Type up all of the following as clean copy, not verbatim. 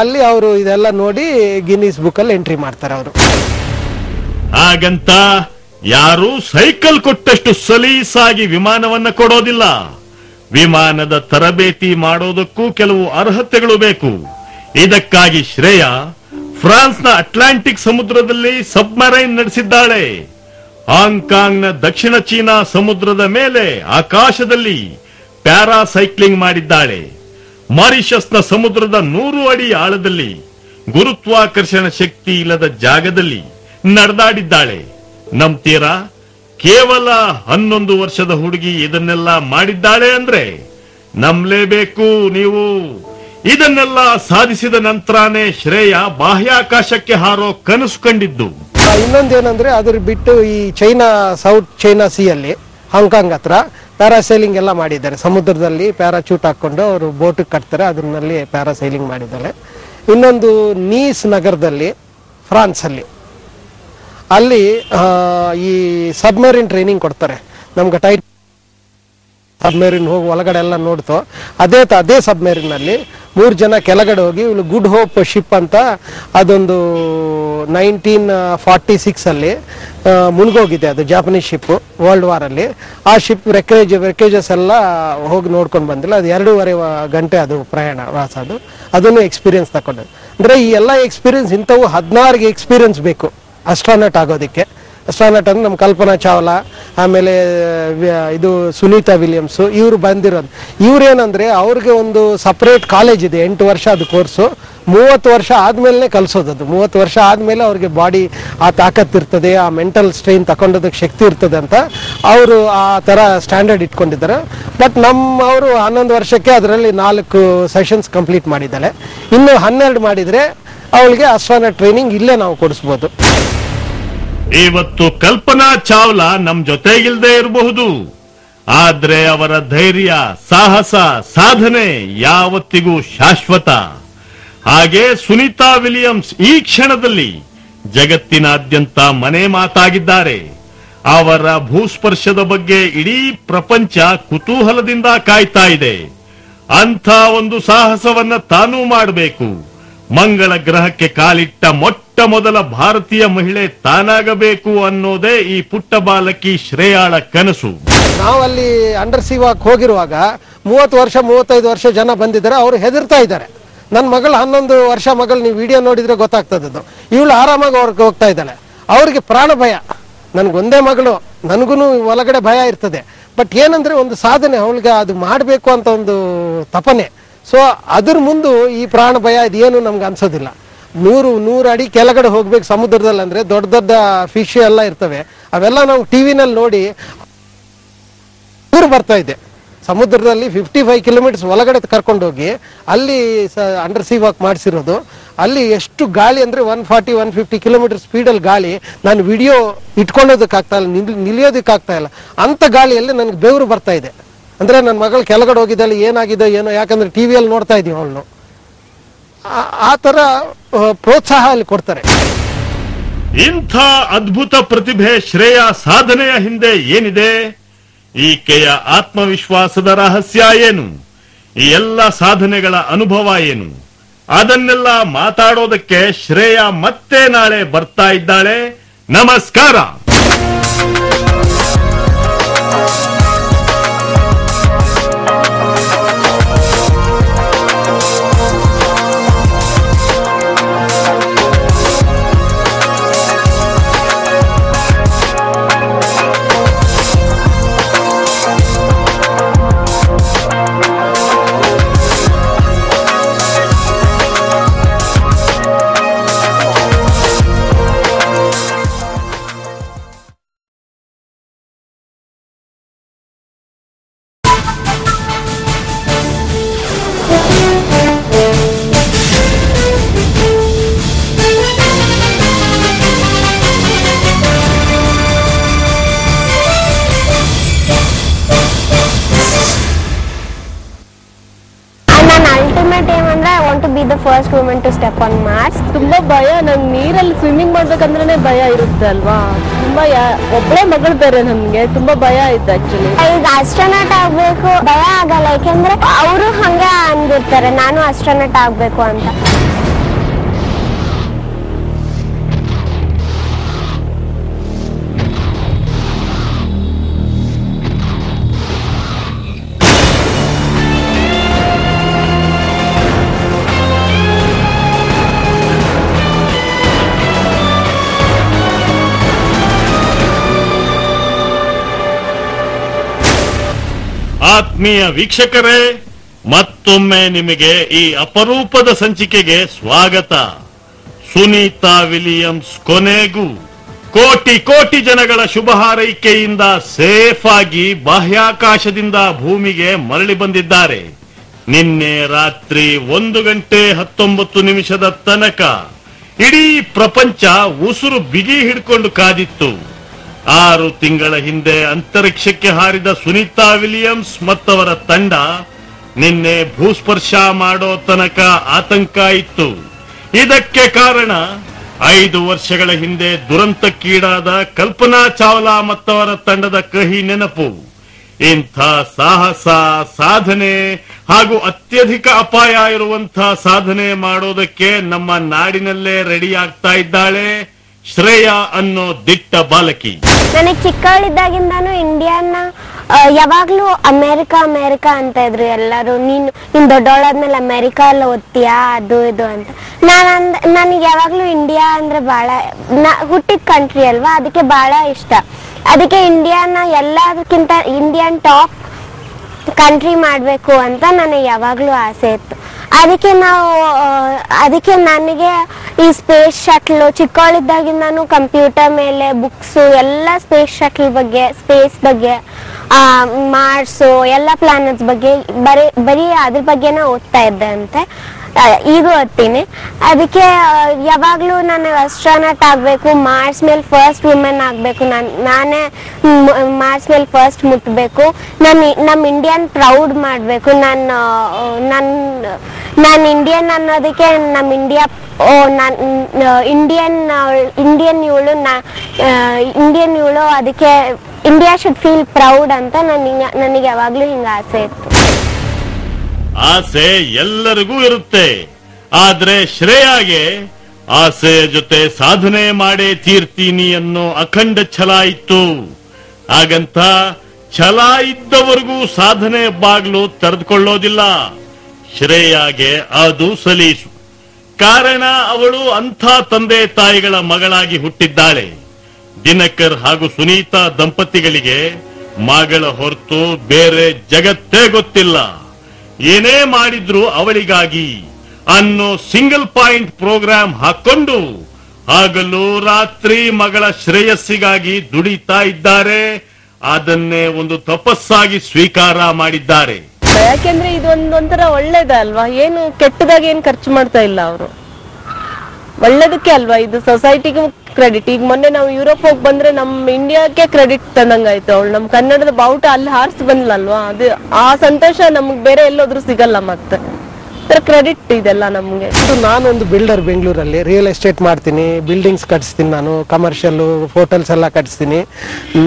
ಅಲ್ಲಿ ಅವರು ಇದೆಲ್ಲ ನೋಡಿ ಗಿನ್ನಿಸ್ ಬುಕ್ ಅಲ್ಲಿ ಎಂಟ್ರಿ ಮಾಡ್ತಾರೆ ಅವರು. ಹಾಗಂತ ಯಾರು ಸೈಕಲ್ ಕೊಟ್ಟಷ್ಟು ಸಲೀಸಾಗಿ ವಿಮಾನವನ್ನ ಕೊಡೋದಿಲ್ಲ. ವಿಮಾನದ ತರಬೇತಿ ಮಾಡೋದಕ್ಕೂ ಕೆಲವು ಅರ್ಹತೆಗಳು ಬೇಕು. ಇದಕ್ಕಾಗಿ ಶ್ರೇಯಾ ಫ್ರಾನ್ಸ್ನ ಅಟ್ಲಾಂಟಿಕ್ ಸಮುದ್ರದಲ್ಲಿ ಸಬ್ಮರೈನ್ ನಡೆಸಿದ್ದಾಳೆ. ಹಾಂಗ್ಕಾಂಗ್ನ ದಕ್ಷಿಣ ಚೀನಾ ಸಮುದ್ರದ ಮೇಲೆ ಆಕಾಶದಲ್ಲಿ ಪ್ಯಾರಾಸೈಕ್ಲಿಂಗ್ ಮಾಡಿದ್ದಾಳೆ. ಮಾರಿಷಸ್ನ ಸಮುದ್ರದ 100 ಅಡಿ ಆಳದಲ್ಲಿ ಗುರುತ್ವಾಕರ್ಷಣ ಶಕ್ತಿ ಇಲ್ಲದ ಜಾಗದಲ್ಲಿ ನಡೆದಾಡಿದ್ದಾಳೆ. ನಂಬ್ತೀರಾ? ಕೇವಲ 11 ವರ್ಷದ ಹುಡುಗಿ ಇದನ್ನೆಲ್ಲ ಮಾಡಿದ್ದಾಳೆ ಅಂದ್ರೆ ನಂಬಲೇಬೇಕು ನೀವು. ಇದನ್ನೆಲ್ಲ ಸಾಧಿಸಿದ ನಂತರನೇ ಶ್ರೇಯಾ ಬಾಹ್ಯಾಕಾಶಕ್ಕೆ ಹಾರೋ ಕನಸು ಕಂಡಿದ್ದು. ಇನ್ನೊಂದೇನಂದ್ರೆ ಅದ್ರ ಬಿಟ್ಟು ಈ ಚೈನಾ, ಸೌತ್ ಚೈನಾ ಸಿ ಅಲ್ಲಿ ಹಾಂಗ್ಕಾಂಗ್ ಹತ್ರ ಪ್ಯಾರಾಸೈಲಿಂಗ್ ಎಲ್ಲ ಮಾಡಿದ್ದಾರೆ. ಸಮುದ್ರದಲ್ಲಿ ಪ್ಯಾರಾಚೂಟ್ ಹಾಕೊಂಡು ಅವರು ಬೋಟ್ ಕಟ್ತಾರೆ, ಅದರಲ್ಲಿ ಪ್ಯಾರಾಸೈಲಿಂಗ್ ಮಾಡಿದ್ದಾರೆ. ಇನ್ನೊಂದು ನೀಸ್ ನಗರದಲ್ಲಿ ಫ್ರಾನ್ಸ್ ಅಲ್ಲಿ ಈ ಸಬ್ಮರೀನ್ ಟ್ರೈನಿಂಗ್ ಕೊಡ್ತಾರೆ. ನಮ್ಗೆ ಸಬ್ಮೆರಿನ್ ಹೋಗಿ ಒಳಗಡೆ ಎಲ್ಲ ನೋಡ್ತು. ಅದೇ ಸಬ್ಮೆರಿನ್ ಅಲ್ಲಿ 3 ಜನ ಕೆಳಗಡೆ ಹೋಗಿ ಗುಡ್ ಹೋಪ್ ಶಿಪ್ ಅಂತ ಅದೊಂದು 1946 ಅಲ್ಲಿ ಮುಳುಗೋಗಿದೆ. ಅದು ಜಾಪನೀಸ್ ಶಿಪ್ ವರ್ಲ್ಡ್ ವಾರ್ ಅಲ್ಲಿ. ಆ ಶಿಪ್ ರೆಕೇಜಸ್ ಎಲ್ಲ ಹೋಗಿ ನೋಡ್ಕೊಂಡು ಬಂದಿಲ್ಲ. ಅದು 2.5 ಗಂಟೆ ಅದು ಪ್ರಯಾಣ ವಾಸ. ಅದನ್ನು ಎಕ್ಸ್ಪೀರಿಯನ್ಸ್ ತಗೊಂಡು ಅಂದ್ರೆ ಈ ಎಲ್ಲ ಎಕ್ಸ್ಪೀರಿಯನ್ಸ್ ಇಂಥವು 16 ಎಕ್ಸ್ಪೀರಿಯನ್ಸ್ ಬೇಕು ಅಸ್ಟ್ರಾನಟ್ ಆಗೋದಿಕ್ಕೆ. ಅಸ್ಟ್ರಾನಟ್ ಅಂದ್ರೆ ನಮ್ಮ ಕಲ್ಪನಾ ಚಾವ್ಲಾ, ಆಮೇಲೆ ಇದು ಸುನೀತಾ ವಿಲಿಯಮ್ಸ್, ಇವರು ಬಂದಿರೋದು. ಇವ್ರೇನಂದ್ರೆ ಅವ್ರಿಗೆ ಒಂದು ಸಪರೇಟ್ ಕಾಲೇಜ್ ಇದೆ, 8 ವರ್ಷ ಅದು ಕೋರ್ಸು. 30 ವರ್ಷ ಆದ್ಮೇಲೆ ಕಲ್ಸೋದದು. 30 ವರ್ಷ ಆದ್ಮೇಲೆ ಅವ್ರಿಗೆ ಬಾಡಿ ಆ ತಾಕತ್ತಿರ್ತದೆ, ಆ ಮೆಂಟಲ್ ಸ್ಟ್ರೈನ್ ತಗೊಂಡೋದಕ್ಕೆ ಶಕ್ತಿ ಇರ್ತದೆ ಅಂತ ಅವರು ಆ ತರ ಸ್ಟ್ಯಾಂಡರ್ಡ್ ಇಟ್ಕೊಂಡಿದ್ದಾರೆ. ಬಟ್ ಅವರು 11 ವರ್ಷಕ್ಕೆ ಅದರಲ್ಲಿ 4 ಸೆಷನ್ಸ್ ಕಂಪ್ಲೀಟ್ ಮಾಡಿದ್ದಾಳೆ. ಇನ್ನು 12 ಮಾಡಿದ್ರೆ ಅವಳಿಗೆ ಅಸ್ಟ್ರಾನಟ್ ಟ್ರೈನಿಂಗ್ ಇಲ್ಲೇ ನಾವು ಕೊಡಿಸ್ಬೋದು. ಇವತ್ತು ಕಲ್ಪನಾ ಚಾವ್ಲಾ ನಮ್ ಜೊತೆಗಿಲ್ದೇ ಇರಬಹುದು, ಆದ್ರೆ ಅವರ ಧೈರ್ಯ, ಸಾಹಸ, ಸಾಧನೆ ಯಾವತ್ತಿಗೂ ಶಾಶ್ವತ. ಹಾಗೆ ಸುನೀತಾ ವಿಲಿಯಮ್ಸ್ ಈ ಕ್ಷಣದಲ್ಲಿ ಜಗತ್ತಿನಾದ್ಯಂತ ಮನೆ ಮಾತಾಗಿದ್ದಾರೆ. ಅವರ ಭೂಸ್ಪರ್ಶದ ಬಗ್ಗೆ ಇಡೀ ಪ್ರಪಂಚ ಕುತೂಹಲದಿಂದ ಕಾಯ್ತಾ ಇದೆ. ಅಂಥ ಒಂದು ಸಾಹಸವನ್ನ ತಾನೂ ಮಾಡಬೇಕು. ಮಂಗಳ ಗ್ರಹಕ್ಕೆ ಕಾಲಿಟ್ಟ ಮೊಟ್ಟ ಮೊದಲ ಭಾರತೀಯ ಮಹಿಳೆ ತಾನಾಗಬೇಕು ಅನ್ನೋದೇ ಈ ಪುಟ್ಟ ಬಾಲಕಿ ಶ್ರೇಯಾಳ ಕನಸು. ನಾವಲ್ಲಿ ಅಂಡರ್ ಸಿ ವಾಕ್ ಹೋಗಿರುವಾಗ 30 ವರ್ಷ 35 ವರ್ಷ ಜನ ಬಂದಿದ್ದಾರೆ. ಅವರು ಹೆದರ್ತಾ ಇದ್ದಾರೆ. ನನ್ನ ಮಗಳು 11 ವರ್ಷ ಮಗಳು ನೀವು ವಿಡಿಯೋ ನೋಡಿದ್ರೆ ಗೊತ್ತಾಗ್ತದದ್ದು. ಇವಳು ಆರಾಮಾಗಿ ಅವ್ರಿಗೆ ಹೋಗ್ತಾ ಇದ್ದಾಳೆ. ಅವ್ರಿಗೆ ಪ್ರಾಣ ಭಯ. ನನ್ಗೊಂದೇ ಮಗಳು, ನನಗೂ ಒಳಗಡೆ ಭಯ ಇರ್ತದೆ. ಬಟ್ ಏನಂದ್ರೆ ಒಂದು ಸಾಧನೆ, ಅವಳಿಗೆ ಅದು ಮಾಡಬೇಕು ಅಂತ ಒಂದು ತಪನೆ. ಸೊ ಅದ್ರ ಮುಂದೆ ಈ ಪ್ರಾಣ ಭಯ ಇದೇನು ನಮ್ಗೆ ಅನ್ಸೋದಿಲ್ಲ. 100 ಅಡಿ ಕೆಳಗಡೆ ಹೋಗ್ಬೇಕು ಸಮುದ್ರದಲ್ಲಿ. ಅಂದ್ರೆ ದೊಡ್ಡ ದೊಡ್ಡ ಫಿಶ್ ಎಲ್ಲ ಇರ್ತವೆ, ಅವೆಲ್ಲ ನಾವು ಟಿವಿನಲ್ಲಿ ನೋಡಿ ಬರ್ತಾ ಇದೆ. ಸಮುದ್ರದಲ್ಲಿ 55 ಕಿಲೋಮೀಟರ್ಸ್ ಒಳಗಡೆ ಕರ್ಕೊಂಡೋಗಿ ಅಲ್ಲಿ ಅಂಡರ್ ಸಿ ವಾಕ್ ಮಾಡಿಸಿರೋದು. ಅಲ್ಲಿ ಎಷ್ಟು ಗಾಳಿ ಅಂದ್ರೆ 140-150 ಕಿಲೋಮೀಟರ್ ಸ್ಪೀಡಲ್ಲಿ ಗಾಳಿ. ನಾನು ವಿಡಿಯೋ ಇಟ್ಕೊಳ್ಳೋದಕ್ಕಾಗ್ತಾ ಇಲ್ಲ, ನಿಲ್ಲಿಯೋದಕ್ಕಾಗ್ತಾ ಇಲ್ಲ. ಅಂತ ಗಾಳಿಯಲ್ಲಿ ನನಗೆ ಬೆವರು ಬರ್ತಾ ಇದೆ. ಅಂದ್ರೆ ನನ್ನ ಮಗಳು ಕೆಳಗಡೆ ಹೋಗಿದ್ದಾಳೆ, ಏನಾಗಿದೆ ಏನೋ, ಯಾಕಂದ್ರೆ ಟಿವಿಯಲ್ಲಿ ನೋಡ್ತಾ ಇದೀವಿ ಅವಳನ್ನು. ಆ ತರ ಪ್ರೋತ್ಸಾಹ ಅಲ್ಲಿ ಕೊಡ್ತಾರೆ. ಇಂಥ ಅದ್ಭುತ ಪ್ರತಿಭೆ ಶ್ರೇಯಾ ಸಾಧನೆಯ ಹಿಂದೆ ಏನಿದೆ? ಈಕೆಯ ಆತ್ಮವಿಶ್ವಾಸದ ರಹಸ್ಯ ಏನು? ಈ ಎಲ್ಲ ಸಾಧನೆಗಳ ಅನುಭವ ಏನು? ಅದನ್ನೆಲ್ಲ ಮಾತಾಡೋದಕ್ಕೆ ಶ್ರೇಯಾ ಮತ್ತೆ ನಾಳೆ ಬರ್ತಾ ಇದ್ದಾಳೆ. ನಮಸ್ಕಾರ. First women to step on Mars. ತುಂಬಾ ಭಯ, ನಂಗೆ ನೀರಲ್ಲಿ ಸ್ವಿಮ್ಮಿಂಗ್ ಮಾಡ್ಬೇಕಂದ್ರೆ ಭಯ ಇರುತ್ತೆ ಅಲ್ವಾ. ತುಂಬಾ ಒಬ್ಬಳೆ ಮಗಳು ಬೇರೆ, ನಮ್ಗೆ ತುಂಬಾ ಭಯ ಆಯ್ತು ಆಕ್ಚುಲಿ. ಈಗ ಆಸ್ಟ್ರೋನಾಟ್ ಆಗ್ಬೇಕು ಭಯ ಆಗಲ್ಲ, ಯಾಕೆಂದ್ರೆ ಅವರು ಹಂಗ ಅಂದಿರ್ತಾರೆ ನಾನು ಆಸ್ಟ್ರೋನಾಟ್ ಆಗ್ಬೇಕು ಅಂತ. ಆತ್ಮೀಯ ವೀಕ್ಷಕರೇ, ಮತ್ತೊಮ್ಮೆ ನಿಮಗೆ ಈ ಅಪರೂಪದ ಸಂಚಿಕೆಗೆ ಸ್ವಾಗತ. ಸುನೀತಾ ವಿಲಿಯಮ್ಸ್ ಕೊನೆಗೂ ಕೋಟಿ ಕೋಟಿ ಜನಗಳ ಶುಭ ಹಾರೈಕೆಯಿಂದ ಸೇಫ್ ಆಗಿ ಬಾಹ್ಯಾಕಾಶದಿಂದ ಭೂಮಿಗೆ ಮರಳಿ ಬಂದಿದ್ದಾರೆ. ನಿನ್ನೆ ರಾತ್ರಿ 1:19 ತನಕ ಇಡೀ ಪ್ರಪಂಚ ಉಸುರು ಬಿಗಿ ಹಿಡ್ಕೊಂಡು ಕಾದಿತ್ತು. 6 ತಿಂಗಳ ಹಿಂದೆ ಅಂತರಿಕ್ಷಕ್ಕೆ ಹಾರಿದ ಸುನೀತಾ ವಿಲಿಯಮ್ಸ್ ಮತ್ತವರ ತಂಡ ನಿನ್ನೆ ಭೂಸ್ಪರ್ಶ ಮಾಡೋ ತನಕ ಆತಂಕ ಇತ್ತು. ಇದಕ್ಕೆ ಕಾರಣ 5 ವರ್ಷಗಳ ಹಿಂದೆ ದುರಂತಕ್ಕೀಡಾದ ಕಲ್ಪನಾ ಚಾವ್ಲಾ ಮತ್ತವರ ತಂಡದ ಕಹಿ ನೆನಪು. ಇಂಥ ಸಾಹಸ, ಸಾಧನೆ ಹಾಗೂ ಅತ್ಯಧಿಕ ಅಪಾಯ ಇರುವಂತಹ ಸಾಧನೆ ಮಾಡೋದಕ್ಕೆ ನಮ್ಮ ನಾಡಿನಲ್ಲೇ ರೆಡಿ ಆಗ್ತಾ ಇದ್ದಾಳೆ ಶ್ರೇಯಾ ಅನ್ನೋ ದಿಟ್ಟ ಬಾಲಕಿ. ನನಗೆ ಚಿಕ್ಕವಳಿದ್ದಾಗಿಂದಾನು ಇಂಡಿಯಾನ ಯಾವಾಗ್ಲೂ ಅಮೆರಿಕಾ ಅಂತ ಇದ್ರು ಎಲ್ಲರೂ. ನೀನು ದೊಡ್ಡವಳಾದ್ಮೇಲೆ ಅಮೆರಿಕಾ ಎಲ್ಲ ಓದ್ತೀಯಾ ಅದು ಇದು ಅಂತ. ನನಗೆ ಯಾವಾಗ್ಲೂ ಇಂಡಿಯಾ ಅಂದ್ರೆ ಬಹಳ, ಹುಟ್ಟಿದ ಕಂಟ್ರಿ ಅಲ್ವಾ, ಅದಕ್ಕೆ ಬಹಳ ಇಷ್ಟ. ಅದಕ್ಕೆ ಇಂಡಿಯಾನ ಎಲ್ಲದಕ್ಕಿಂತ ಇಂಡಿಯನ್ ಟಾಪ್ ಕಂಟ್ರಿ ಮಾಡಬೇಕು ಅಂತ ನನಗೆ ಯಾವಾಗ್ಲೂ ಆಸೆ ಇತ್ತು. ಅದಕ್ಕೆ ನನಗೆ ಈ ಸ್ಪೇಸ್ ಶಟ್ಲ್ ಚಿಕ್ಕವಳಿದ್ದಾಗಿಂದಾನು ಕಂಪ್ಯೂಟರ್ ಮೇಲೆ ಬುಕ್ಸ್ ಎಲ್ಲ ಸ್ಪೇಸ್ ಶಟ್ಲ್ ಬಗ್ಗೆ, ಸ್ಪೇಸ್ ಬಗ್ಗೆ, ಮಾರ್ಸು ಎಲ್ಲ ಪ್ಲಾನೆಟ್ಸ್ ಬಗ್ಗೆ ಬರೀ ಅದ್ರ ಬಗ್ಗೆನೇ ಓದ್ತಾ ಇದ್ದೆ ಅಂತೆ. ಈಗ ಓದ್ತೀನಿ. ಅದಕ್ಕೆ ಯಾವಾಗ್ಲೂ ನಾನು ಆಸ್ಟ್ರೋನಾಟ್ ಆಗ್ಬೇಕು, ಮಾರ್ಸ್ ಮೇಲೆ ಫಸ್ಟ್ ವುಮೆನ್ ಆಗ್ಬೇಕು, ನಾನೇ ಮಾರ್ಸ್ ಮೇಲೆ ಫಸ್ಟ್ ಮುಟ್ಬೇಕು, ನಮ್ಮ ಇಂಡಿಯನ್ ಪ್ರೌಡ್ ಮಾಡ್ಬೇಕು. ನಾನು ಇಂಡಿಯನ್ ಅನ್ನೋದಕ್ಕೆ ನಮ್ಮ ಇಂಡಿಯಾ ಇಂಡಿಯನ್ ಇವಳು ಅದಕ್ಕೆ ಇಂಡಿಯಾ ಶುಡ್ ಫೀಲ್ ಪ್ರೌಡ್ ಅಂತ ನನಗೆ ಯಾವಾಗ್ಲೂ ಹಿಂಗ ಆಸೆ ಇತ್ತು. ಆಸೆ ಎಲ್ಲರಿಗೂ ಇರುತ್ತೆ, ಆದ್ರೆ ಶ್ರೇಯಾಗೆ ಆಸೆಯ ಜೊತೆ ಸಾಧನೆ ಮಾಡೇ ತೀರ್ತೀನಿ ಅನ್ನೋ ಅಖಂಡ ಛಲ ಇತ್ತು. ಹಾಗಂತ ಛಲ ಇದ್ದವರೆಗೂ ಸಾಧನೆ ಬಾಗ್ಲು ತೆರೆದುಕೊಳ್ಳೋದಿಲ್ಲ. ಶ್ರೇಯಾಗೆ ಅದು ಸಲೀಸು. ಕಾರಣ ಅವಳು ಅಂಥ ತಂದೆ ತಾಯಿಗಳ ಮಗಳಾಗಿ ಹುಟ್ಟಿದ್ದಾಳೆ. ದಿನಕರ್ ಹಾಗೂ ಸುನೀತಾ ದಂಪತಿಗಳಿಗೆ ಮಗಳ ಹೊರತು ಬೇರೆ ಜಗತ್ತೇ ಗೊತ್ತಿಲ್ಲ. ಏನೇ ಮಾಡಿದ್ರು ಅವಳಿಗಾಗಿ ಅನ್ನೋ ಸಿಂಗಲ್ ಪಾಯಿಂಟ್ ಪ್ರೋಗ್ರಾಂ ಹಾಕೊಂಡು ಹಗಲು ರಾತ್ರಿ ಮಗಳ ಶ್ರೇಯಸ್ಸಿಗಾಗಿ ದುಡಿತಾ ಇದ್ದಾರೆ. ಅದನ್ನೇ ಒಂದು ತಪಸ್ಸಾಗಿ ಸ್ವೀಕಾರ ಮಾಡಿದ್ದಾರೆ. ಯಾಕೆಂದ್ರೆ ಇದು ಒಂಥರ ಒಳ್ಳೇದಲ್ವಾ, ಏನು ಕೆಟ್ಟದಾಗ ಏನ್ ಖರ್ಚು ಮಾಡ್ತಾ ಇಲ್ಲ ಅವರು, ಒಳ್ಳೇದಕ್ಕೆ ಅಲ್ವಾ ಇದು. ಸೊಸೈಟಿಗೂ ಕ್ರೆಡಿಟ್. ಈಗ ಮೊನ್ನೆ ನಾವು ಯುರೋಪ್ ಹೋಗಿ ಬಂದ್ರೆ ನಮ್ಮ ಇಂಡಿಯಾಕ್ಕೆ ಕ್ರೆಡಿಟ್ ತಂದಂಗಾಯ್ತು. ಅವಳು ನಮ್ಮ ಕನ್ನಡದ ಬಾವುಟ ಅಲ್ಲಿ ಹಾರಿಸಿ ಬಂದ್ಲಲ್ವಾ, ಅದು ಆ ಸಂತೋಷ ನಮ್ಗೆ ಬೇರೆ ಎಲ್ಲೋದ್ರೂ ಸಿಗಲ್ಲ. ಮತ್ತೆ ಕ್ರೆಡಿಟ್ ಇದೆಲ್ಲ ನಮ್ಗೆ. ನಾನೊಂದು ಬಿಲ್ಡರ್, ಬೆಂಗಳೂರಲ್ಲಿ ರಿಯಲ್ ಎಸ್ಟೇಟ್ ಮಾಡ್ತೀನಿ, ಬಿಲ್ಡಿಂಗ್ಸ್ ಕಟ್ಸ್ತೀನಿ, ನಾನು ಕಮರ್ಷಿಯಲ್ ಹೋಟೆಲ್ಸ್ ಎಲ್ಲ ಕಟ್ಸ್ತೀನಿ.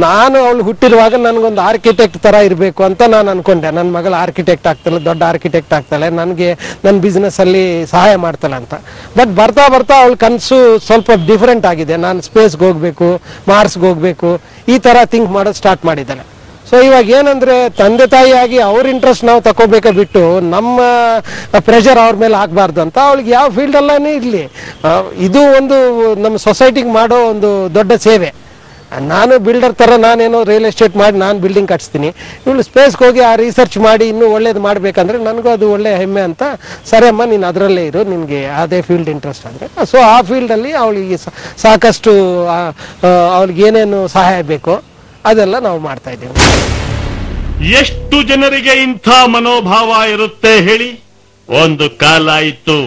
ನಾನು ಅವಳು ಹುಟ್ಟಿರುವಾಗ ನನಗೊಂದು ಆರ್ಕಿಟೆಕ್ಟ್ ತರ ಇರಬೇಕು ಅಂತ ನಾನು ಅನ್ಕೊಂಡೆ. ನನ್ನ ಮಗಳು ಆರ್ಕಿಟೆಕ್ಟ್ ಆಗ್ತಾಳೆ, ದೊಡ್ಡ ಆರ್ಕಿಟೆಕ್ಟ್ ಆಗ್ತಾಳೆ, ನನಗೆ ನನ್ನ ಬಿಸ್ನೆಸ್ ಅಲ್ಲಿ ಸಹಾಯ ಮಾಡ್ತಾಳೆ ಅಂತ. ಬಟ್ ಬರ್ತಾ ಅವಳ ಕನಸು ಸ್ವಲ್ಪ ಡಿಫ್ರೆಂಟ್ ಆಗಿದೆ. ನಾನು ಸ್ಪೇಸ್ಗೆ ಹೋಗ್ಬೇಕು, ಮಾರ್ಸ್ಗೆ ಹೋಗ್ಬೇಕು, ಈ ತರ ಥಿಂಕ್ ಮಾಡೋದು ಸ್ಟಾರ್ಟ್ ಮಾಡಿದ್ದಾನೆ. ಸೊ ಇವಾಗ ಏನಂದ್ರೆ ತಂದೆ ತಾಯಿಯಾಗಿ ಅವ್ರ ಇಂಟ್ರೆಸ್ಟ್ ನಾವು ತಗೋಬೇಕ ಬಿಟ್ಟು ನಮ್ಮ ಪ್ರೆಷರ್ ಅವ್ರ ಮೇಲೆ ಆಗ್ಬಾರ್ದು ಅಂತ. ಅವಳಿಗೆ ಯಾವ ಫೀಲ್ಡ್ ಅಲ್ಲಾನೇ ಇರ್ಲಿ, ಇದು ಒಂದು ನಮ್ಮ ಸೊಸೈಟಿಗೆ ಮಾಡೋ ಒಂದು ದೊಡ್ಡ ಸೇವೆ. ನಾನು ಬಿಲ್ಡರ್ ತರ ನಾನೇನೋ ರಿಯಲ್ ಎಸ್ಟೇಟ್ ಮಾಡಿ ನಾನು ಬಿಲ್ಡಿಂಗ್ ಕಟ್ಸ್ತೀನಿ, ಇವಳು ಸ್ಪೇಸ್ಗೆ ಹೋಗಿ ಆ ರಿಸರ್ಚ್ ಮಾಡಿ ಇನ್ನೂ ಒಳ್ಳೇದು ಮಾಡ್ಬೇಕಂದ್ರೆ ನನಗೂ ಅದು ಒಳ್ಳೆ ಹೆಮ್ಮೆ ಅಂತ. ಸರಿ ಅಮ್ಮ, ನೀನು ಅದರಲ್ಲೇ ಇರು, ನಿನ್ಗೆ ಅದೇ ಫೀಲ್ಡ್ ಇಂಟ್ರೆಸ್ಟ್ ಅಂದ್ರೆ. ಸೊ ಆ ಫೀಲ್ಡ್ ಅಲ್ಲಿ ಅವಳಿಗೆ ಸಾಕಷ್ಟು ಅವಳಿಗೆ ಏನೇನು ಸಹಾಯ ಬೇಕೋ ಅದೆಲ್ಲ ನಾವು ಮಾಡ್ತಾ ಇದ್ದೇವೆ. ಎಷ್ಟು ಜನರಿಗೆ ಇಂಥ ಮನೋಭಾವ ಇರುತ್ತೆ ಹೇಳಿ. ಒಂದು ಕಾಲ ಇತ್ತು,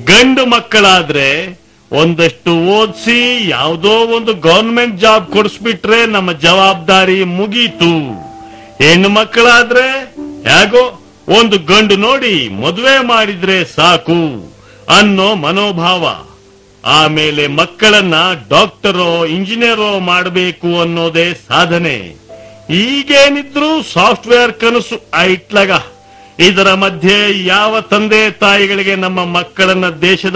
ಗಂಡು ಮಕ್ಕಳಾದ್ರೆ ಒಂದಷ್ಟು ಓದಿಸಿ ಯಾವುದೋ ಒಂದು ಗವರ್ಮೆಂಟ್ ಜಾಬ್ ಕೊಡಿಸ್ಬಿಟ್ರೆ ನಮ್ಮ ಜವಾಬ್ದಾರಿ ಮುಗೀತು. ಹೆಣ್ಣು ಮಕ್ಕಳಾದ್ರೆ ಹೇಗೋ ಒಂದು ಗಂಡು ನೋಡಿ ಮದುವೆ ಮಾಡಿದ್ರೆ ಸಾಕು ಅನ್ನೋ ಮನೋಭಾವ. ಆಮೇಲೆ ಮಕ್ಕಳನ್ನ ಡಾಕ್ಟರೋ ಇಂಜಿನಿಯರೋ ಮಾಡಬೇಕು ಅನ್ನೋದೇ ಸಾಧನೆ. ಈಗೇನಿದ್ರು ಸಾಫ್ಟ್ವೇರ್ ಕನಸು ಐಟ್ಲಗ. ಇದರ ಮಧ್ಯೆ ಯಾವ ತಂದೆ ತಾಯಿಗಳಿಗೆ ನಮ್ಮ ಮಕ್ಕಳನ್ನ ದೇಶದ